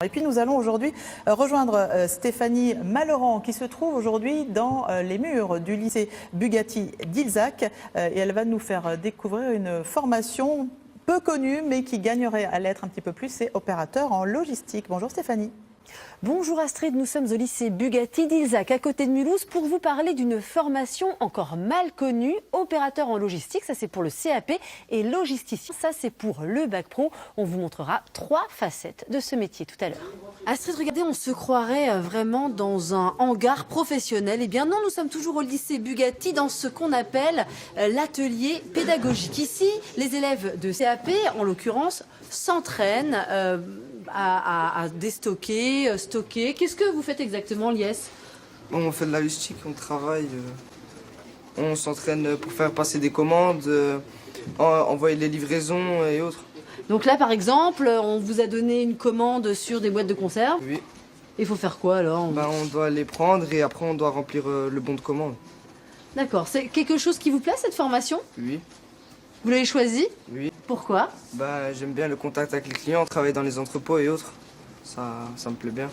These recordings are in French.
Et puis nous allons aujourd'hui rejoindre Stéphanie Malleurant qui se trouve aujourd'hui dans les murs du lycée Bugatti d'Ilzac et elle va nous faire découvrir une formation peu connue mais qui gagnerait à l'être un petit peu plus, c'est opérateur en logistique. Bonjour Stéphanie. Bonjour Astrid, nous sommes au lycée Bugatti d'Ilzac à côté de Mulhouse pour vous parler d'une formation encore mal connue, opérateur en logistique, ça c'est pour le CAP, et logisticien, ça c'est pour le bac pro. On vous montrera 3 facettes de ce métier tout à l'heure. Astrid, regardez, on se croirait vraiment dans un hangar professionnel. Eh bien non, nous sommes toujours au lycée Bugatti dans ce qu'on appelle l'atelier pédagogique. Ici, les élèves de CAP, en l'occurrence, s'entraînent à déstocker, stocker. Qu'est-ce que vous faites exactement, Lies? On fait de la logistique, on travaille, on s'entraîne pour faire passer des commandes, envoyer les livraisons et autres. Donc là, par exemple, on vous a donné une commande sur des boîtes de conserve. Oui. Il faut faire quoi alors? On doit les prendre et après on doit remplir le bon de commande. D'accord. C'est quelque chose qui vous plaît, cette formation? Oui. Vous l'avez choisi? Oui. Pourquoi? J'aime bien le contact avec les clients, travailler dans les entrepôts et autres. Ça me plaît bien.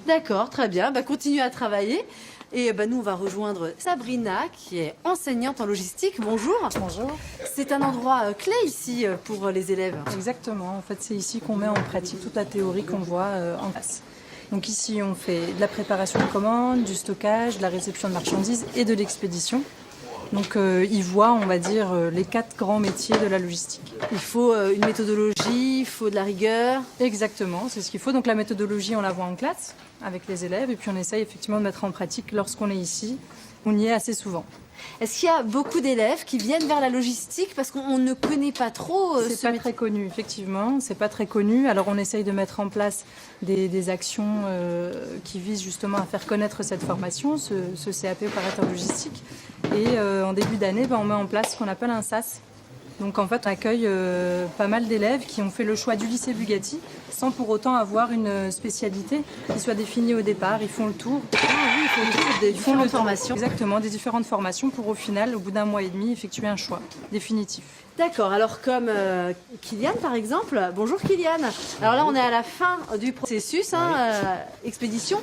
D'accord, très bien. Continuez à travailler. Et nous, on va rejoindre Sabrina, qui est enseignante en logistique. Bonjour. Bonjour. C'est un endroit clé ici pour les élèves. Exactement. En fait, c'est ici qu'on met en pratique toute la théorie qu'on voit en classe. Donc ici, on fait de la préparation de commandes, du stockage, de la réception de marchandises et de l'expédition. Donc ils voient, on va dire, les 4 grands métiers de la logistique. Il faut une méthodologie, il faut de la rigueur. Exactement, c'est ce qu'il faut. Donc la méthodologie, on la voit en classe avec les élèves et puis on essaye effectivement de mettre en pratique lorsqu'on est ici. On y est assez souvent. Est-ce qu'il y a beaucoup d'élèves qui viennent vers la logistique parce qu'on ne connaît pas trop C'est ce pas métier? très connu, effectivement. C'est pas très connu. Alors on essaye de mettre en place des actions qui visent justement à faire connaître cette formation, ce CAP opérateur logistique. Et en début d'année, on met en place ce qu'on appelle un SAS. Donc en fait, on accueille pas mal d'élèves qui ont fait le choix du lycée Bugatti sans pour autant avoir une spécialité qui soit définie au départ. Ils font le tour. Ah oui, il faut le tour des différentes formations. Exactement, des différentes formations pour au final, au bout d'un mois et demi, effectuer un choix définitif. D'accord, alors comme Kylian par exemple. Bonjour Kylian. Alors là on est à la fin du processus, expédition.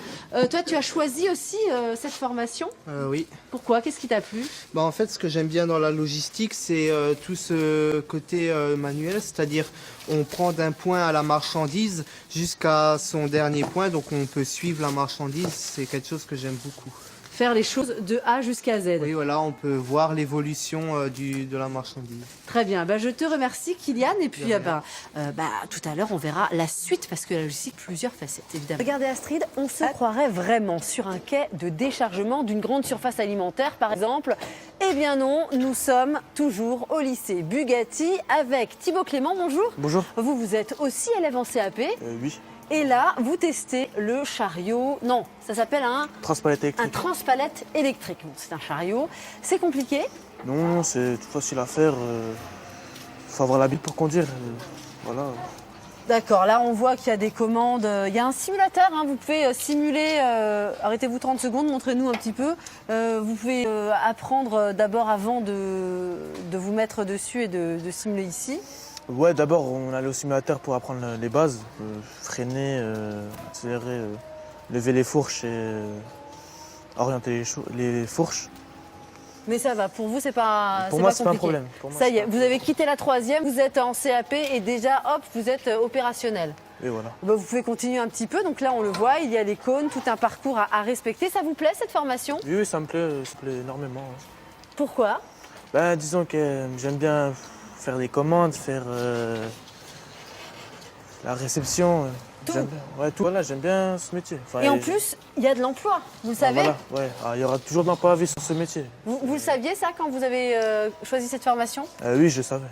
Toi tu as choisi aussi cette formation? Oui. Pourquoi? Qu'est-ce qui t'a plu? En fait, ce que j'aime bien dans la logistique, c'est tout ce côté manuel, c'est-à-dire on prend d'un point à la marchandise jusqu'à son dernier point, donc on peut suivre la marchandise, c'est quelque chose que j'aime beaucoup. Faire les choses de A jusqu'à Z. Oui, voilà, on peut voir l'évolution de la marchandise. Très bien, je te remercie Kylian et puis tout à l'heure on verra la suite parce que la logistique plusieurs facettes évidemment. Regardez Astrid, on se croirait vraiment sur un quai de déchargement d'une grande surface alimentaire par exemple. Eh bien non, nous sommes toujours au lycée Bugatti avec Thibaut Clément, bonjour. Bonjour. Vous êtes aussi élève en CAP. Oui. Et là, vous testez le chariot. Non, ça s'appelle un Transpalette électrique. Un transpalette électrique. Bon, c'est un chariot. C'est compliqué? Non, c'est tout facile à faire. Faut avoir l'habitude pour conduire. Voilà. D'accord, là on voit qu'il y a des commandes. Il y a un simulateur, vous pouvez simuler. Arrêtez-vous 30 secondes, montrez-nous un petit peu. Vous pouvez apprendre d'abord avant de vous mettre dessus et de simuler ici. Ouais, d'abord on allait au simulateur pour apprendre les bases. Freiner, accélérer, lever les fourches et orienter les fourches. Mais ça va, pour vous c'est pas Pour moi c'est pas un problème. Ça y est, vous avez quitté la 3e, vous êtes en CAP et déjà hop, vous êtes opérationnel. Et voilà. Vous pouvez continuer un petit peu, donc là on le voit, il y a les cônes, tout un parcours à respecter. Ça vous plaît cette formation? Oui, ça me plaît énormément. Pourquoi? Disons que j'aime bien faire des commandes, faire la réception. Tout. Voilà, j'aime bien ce métier. Et en plus, il y a de l'emploi, vous le savez? Voilà, il y aura toujours de l'emploi à vie sur ce métier. Vous le saviez ça quand vous avez choisi cette formation? Oui, je le savais.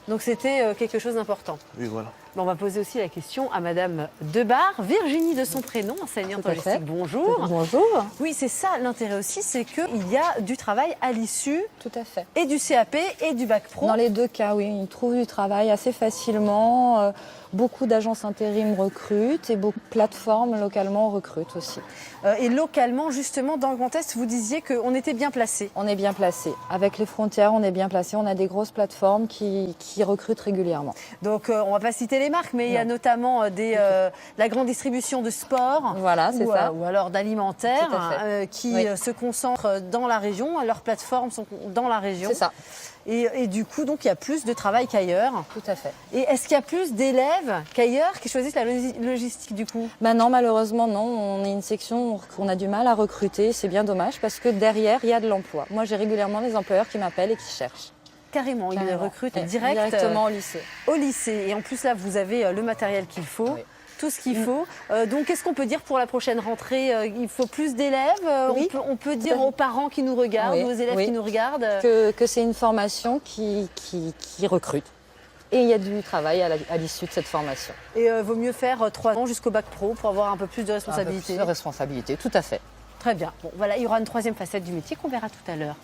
Donc c'était quelque chose d'important. Oui, voilà. On va poser aussi la question à Madame Debar, Virginie de son prénom, enseignante en logistique. Bonjour. Bonjour. Oui, c'est ça l'intérêt aussi, c'est qu'il y a du travail à l'issue. Tout à fait. Et du CAP et du bac pro. Dans les 2 cas, oui, ils trouvent du travail assez facilement. Beaucoup d'agences intérim recrutent. recrute et beaucoup de plateformes localement recrutent aussi. Et localement, justement, dans le Grand Est, vous disiez qu'on était bien placé. On est bien placé. Avec les frontières, on est bien placé. On a des grosses plateformes qui recrutent régulièrement. Donc, on ne va pas citer les marques, mais il y a notamment la grande distribution de sport. Voilà, c'est ça. Ou alors d'alimentaire Tout à fait. qui Oui. se concentrent dans la région. Leurs plateformes sont dans la région. C'est ça, Et du coup, donc, il y a plus de travail qu'ailleurs. tout à fait. Et est-ce qu'il y a plus d'élèves qu'ailleurs qui choisissent la logistique du coup? Non, malheureusement, non. On est une section qu'on a du mal à recruter. C'est bien dommage parce que derrière, il y a de l'emploi. Moi, j'ai régulièrement des employeurs qui m'appellent et qui cherchent. Carrément, ils Carrément. recrutent Ouais, directement directement au lycée. au lycée. Et en plus, là, vous avez le matériel qu'il faut. Oui. Tout ce qu'il faut. Donc, qu'est-ce qu'on peut dire pour la prochaine rentrée? Il faut plus d'élèves? Oui. On peut dire aux parents qui nous regardent, Oui. aux élèves Oui. qui nous regardent. Que c'est une formation qui recrute. Et il y a du travail à l'issue de cette formation. Et vaut mieux faire 3 ans jusqu'au bac pro pour avoir un peu plus de responsabilité. Un peu plus de responsabilité, tout à fait. Très bien. Bon, voilà, il y aura une troisième facette du métier qu'on verra tout à l'heure.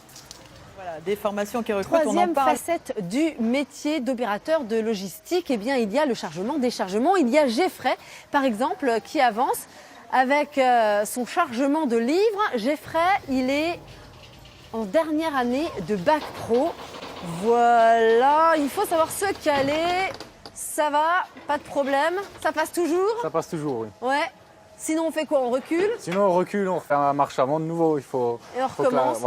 Voilà, des formations qui recrutent, on en Troisième parle. facette du métier d'opérateur de logistique, eh bien, il y a le chargement, déchargement. Il y a Geoffrey, par exemple, qui avance avec son chargement de livres. Geoffrey, il est en dernière année de bac pro. Voilà, il faut savoir se caler. Ça va, pas de problème. Ça passe toujours? Ça passe toujours, oui. Ouais. Sinon, on fait quoi? On recule Sinon, on recule, on refait un marche avant de nouveau. Il faut, et on faut que recommence.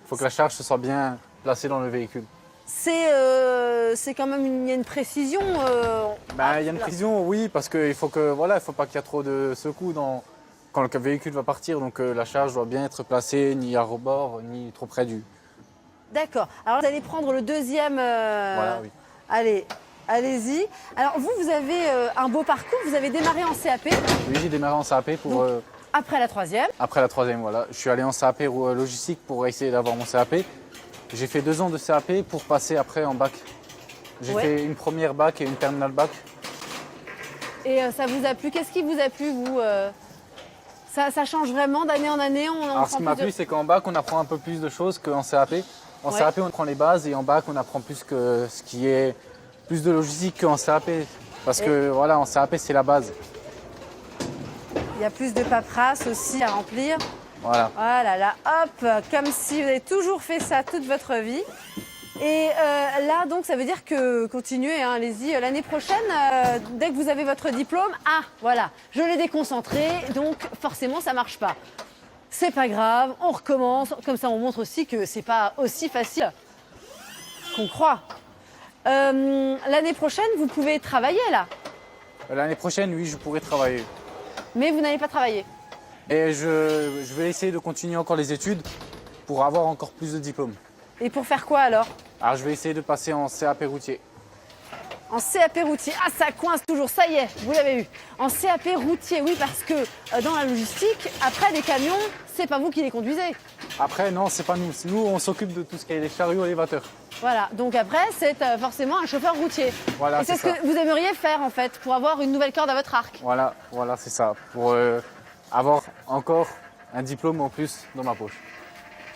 faut que la charge se soit bien placée dans le véhicule. C'est quand même il y a une précision. Il y a une précision, oui, parce qu'il faut que il faut pas qu'il y ait trop de secoues quand le véhicule va partir. Donc la charge doit bien être placée, ni à rebord, ni trop près du. D'accord. Alors, vous allez prendre le deuxième. Voilà, oui. Allez, allez-y. Alors, vous avez un beau parcours. Vous avez démarré en CAP Oui, j'ai démarré en CAP pour. après la troisième. Après la troisième, voilà. Je suis allé en CAP logistique pour essayer d'avoir mon CAP. J'ai fait 2 ans de CAP pour passer après en bac. J'ai Ouais. fait une première bac et une terminale bac. Et ça vous a plu? Qu'est-ce qui vous a plu, vous ça change vraiment d'année en année? On Alors, ce prend qui m'a plus de- plu, c'est qu'en bac, on apprend un peu plus de choses qu'en CAP. En Ouais. CAP, on prend les bases et en bac, on apprend plus que ce qui est plus de logistique qu'en CAP. Parce que en CAP, c'est la base. Il y a plus de paperasse aussi à remplir. Voilà. Voilà, là, hop, comme si vous avez toujours fait ça toute votre vie. Et là, donc, ça veut dire que, continuez, hein, allez-y, l'année prochaine, dès que vous avez votre diplôme, voilà, je l'ai déconcentré, donc forcément, ça marche pas. C'est pas grave, on recommence, comme ça, on montre aussi que c'est pas aussi facile qu'on croit. L'année prochaine, vous pouvez travailler, là, L'année prochaine, oui, je pourrai travailler. mais vous n'allez pas travailler. Et je vais essayer de continuer encore les études pour avoir encore plus de diplômes. Et pour faire quoi, alors? Alors, je vais essayer de passer en CAP routier. En CAP routier, ça coince toujours, ça y est, vous l'avez eu. En CAP routier, oui, parce que dans la logistique, après les camions, c'est pas vous qui les conduisez. Après, non, c'est pas nous. Nous, on s'occupe de tout ce qui est les chariots élévateurs. Voilà, donc après, c'est forcément un chauffeur routier. Voilà, Et c'est c'est ce ça. que vous aimeriez faire, en fait, pour avoir une nouvelle corde à votre arc. Voilà, c'est ça. Pour avoir encore un diplôme en plus dans ma poche.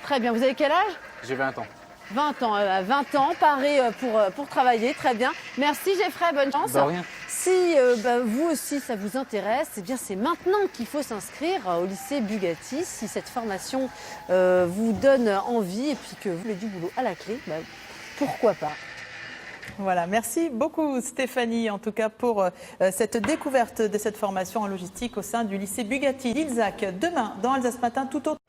Très bien, vous avez quel âge? J'ai 20 ans. 20 ans, 20 ans, paré pour travailler, très bien. Merci Geoffrey, bonne chance. De rien. Si vous aussi ça vous intéresse, eh bien c'est maintenant qu'il faut s'inscrire au lycée Bugatti. Si cette formation vous donne envie et puis que vous voulez du boulot à la clé, pourquoi pas. Voilà, merci beaucoup Stéphanie, en tout cas pour cette découverte de cette formation en logistique au sein du lycée Bugatti d'Ilzac. Demain, dans Alsace Matin, tout autre.